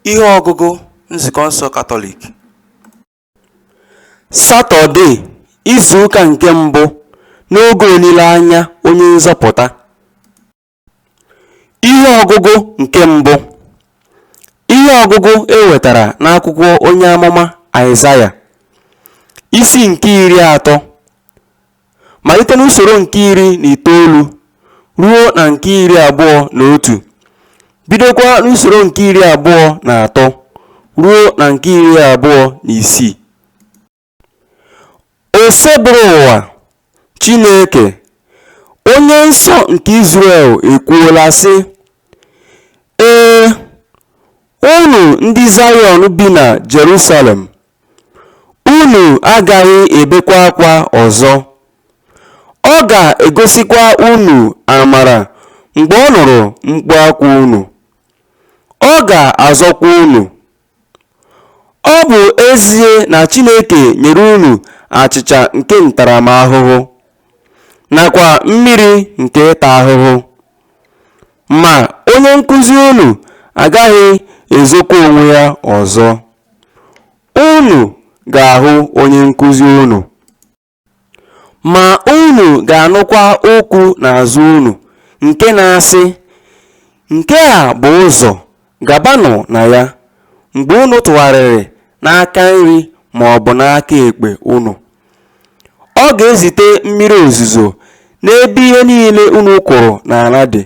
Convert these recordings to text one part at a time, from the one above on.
Ihe ọgụgụ Nzukọ Nsọ Katọlik. Satọde, izuụka nke mbụ n'oge olileanya onye nzọpụta. Ihe ọgụgụ nke mbụ. Ihe ọgụgụ ewetara n'akwụkwọ onye amụma Aịzaya, isi nke 30, malite n'usoro nke 19 ruo na nke 21, bidokwa n'usoro nke 23 ruo na nke 26. O sebụrụ ụwa, Chineke, onye nsọ nke Izrel ekwuola sị, unu ndị Zayọn bi na Jerusalem, unu agaghị ebekwa akwa ọzọ. Ọ ga-egosikwa unu amara mgbe ọ nụrụ mkpu akwa unu. Ọ ga-azọkwa unu. Ọ bụ ezie na Chineke nyere unu achịcha nke ntaramahụhụ nakwa mmiri nke ịta ahụhụ, ma onye nkụzi unu agaghị ezokwa onwe ya ọzọ. Unu ga-ahụ onye nkụzi unu, ma unu ga-anụkwa okwu n'azụ unu nke na-asị, nke a bụ ụzọ, gabanụ na ya, mgbe unu tụgharịrị n'aka nri ma ọ bụ n'aka ekpe unu. Ọ ga-ezite mmiri ozuzo n'ebe ihe niile unu kụrụ n'ala dị,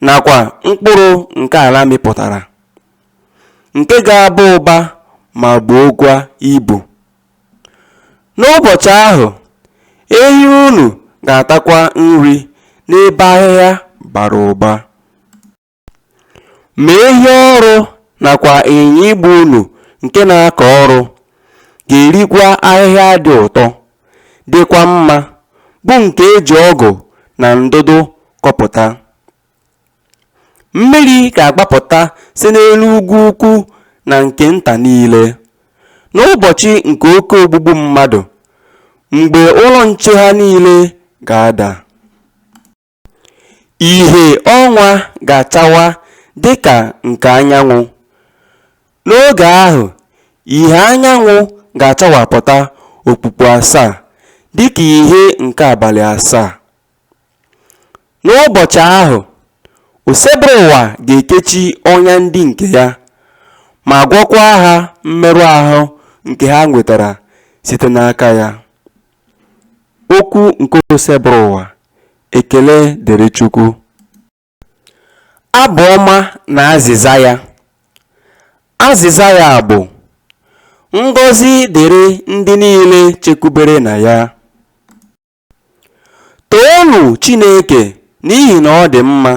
nakwa mkpụrụ nke ala mịpụtara, nke ga-aba ụba ma buokwa ibu. N'ụbọchị ahụ, ehi unu ga-atakwa nri n'ebe ahịhịa bara ụba, ma ehi ọrụ nakwa ịnyịnya ibu unu nke na-akọ ọrụ ga-erikwa ahịhịa dị ụtọ, dịkwa mma, bụ nke eji ọgụ na ndụdụ kọpụta. Mmiri ga-agbapụta si n'elu ugwu ukwu na nke nta niile n'ụbọchị nke oke ogbugbu mmadụ, mgbe ụlọ nche ha niile ga-ada. Ìhè ọnwa ga-achawa dịka nke anyanwụ. N'oge ahụ, ìhè anyanwụ ga-achawapụta okpukpu 7 dịka ìhè nke abalị 7. N'ụbọchị ahụ, osebụrụ ụwa ga-ekechi ọnya ndị nke ya, ma gwọkwa ha mmerụ ahụ nke ha nwetara site n'aka ya. Okwu nke osebụrụ ụwa. Ekele dịrị Chukwu. Abụ ọma na azịza ya. Azịza ya bụ: ngọzi dịrị ndị niile chekwubere na ya. Toonu Chineke n'ihi na ọ dị mma.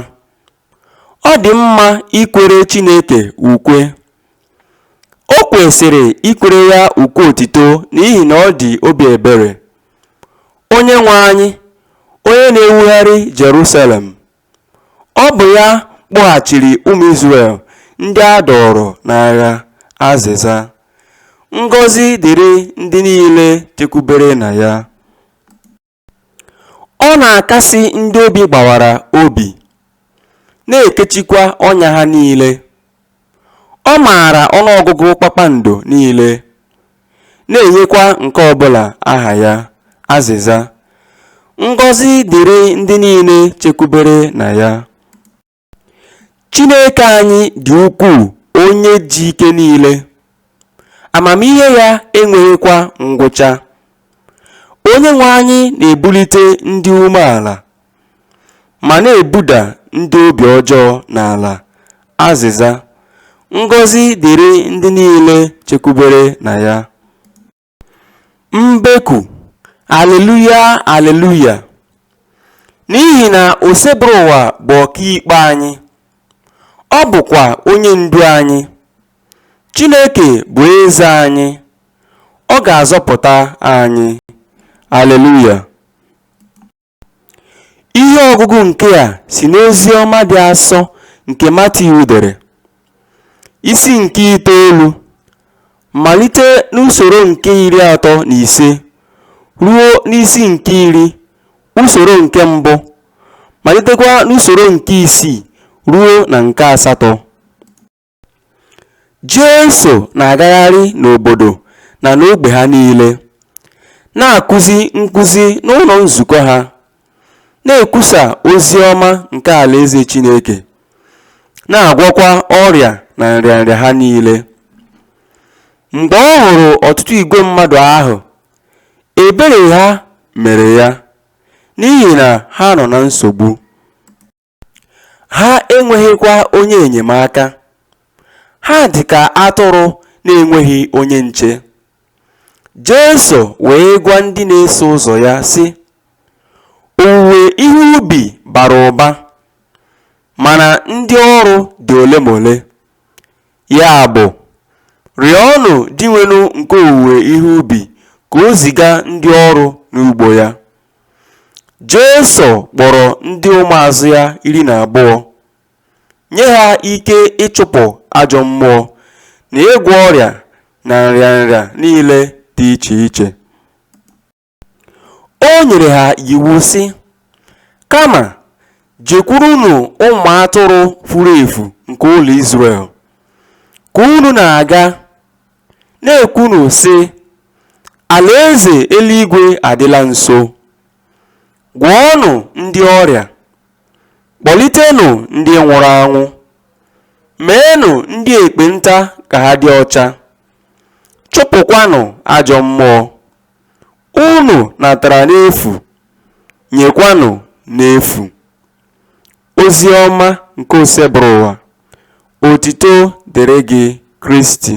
Ọ dị mma ikwere Chineke ukwe. O kwesịrị ikwere ya ukwe otito n'ihi na ọ dị obi ebere. Onye nwe anyị, onye na-ewugharị Jerusalem, ọ bụ ya kpọghachiri ụmụ Izrel ndị a dọrọ n'agha azịza. Ngọzi dịrị ndị niile chekwubere na ya. Ọ na-akasị ndị obi gbawara obi, na-ekechikwa ọnya ha niile. Ọ maara ọnụọgụgụ kpakpando niile, na-enyekwa nke ọbụla aha ya azịza. Ngọzi dịrị ndị niile chekwubere na ya. Chineke anyị dị ukwuu, onye ji ike niile. Amamihe ya enweghịkwa ngwụcha. Onye nwe anyị na-ebulite ndị umeala, ma na-ebuda ndị obi ọjọọ n'ala azịza. Ngọzi dịrị ndị niile chekwubere na ya. Mbeku. Aleluya, aleluya. N'ihi na osebụrụ ụwa bụ ọkaikpe anyị, ọ bụkwa onye ndu anyị. Chineke bụ eze anyị, ọ ga-azọpụta anyị. Aleluya. Ihe ọgụgụ nke a si n'ozi ọma dị asọ nke Matiu dere, isi nke 9, malite n'usoro nke 35 ruo n'isi nke 10, usoro nke mbụ, malitekwa n'usoro nke 6 ruo na nke 8. Jesu na-agagharị n'obodo na n'ógbè ha niile, na-akụzi nkụzi n'ụlọ nzukọ ha, na-ekwusa ozi ọma nke alaeze Chineke, na-agwọkwa ọrịa na nrịanrịa ha niile. Mgbe ọ hụrụ ọtụtụ igwe mmadụ ahụ, ebere ha mere ya, n'ihi na ha nọ na nsogbu. Ha enweghịkwa onye enyemaka. Ha dị ka atụrụ na-enweghị onye nche. Jesu wee gwa ndị na-eso ụzọ ya sị, owuwe ihe ubi bara ụba, mana ndị ọrụ dị ole ma ole. Ya bụ, rịọnụ di nwenu nke owuwe ihe ubi ka o ziga ndị ọrụ n'ugbo ya. Jesu kpọrọ ndị ụmụazụ ya 12, nye ha ike ịchụpụ ajọ mmụọ na ịgwọ ọrịa na nrịanrịa niile dị iche iche. O nyere ha iwu sị, kama jekwurunụ ụmụ atụrụ furu efu nke ụlọ Izrel, ka unu na-aga, na-ekwunu sị, alaeze eluigwe adịla nso. Gwọọnụ ndị ọrịa, kpọlitenụ ndị nwụrụ anwụ, meenụ ndị ekpenta ka ha dị ọcha, chụpụkwanụ ajọ mmụọ. Unu natara n'efu, nyekwanụ n'efu. Ozi ọma nke Osebụrụ ụwa. Otito dịrị gị, Kristi.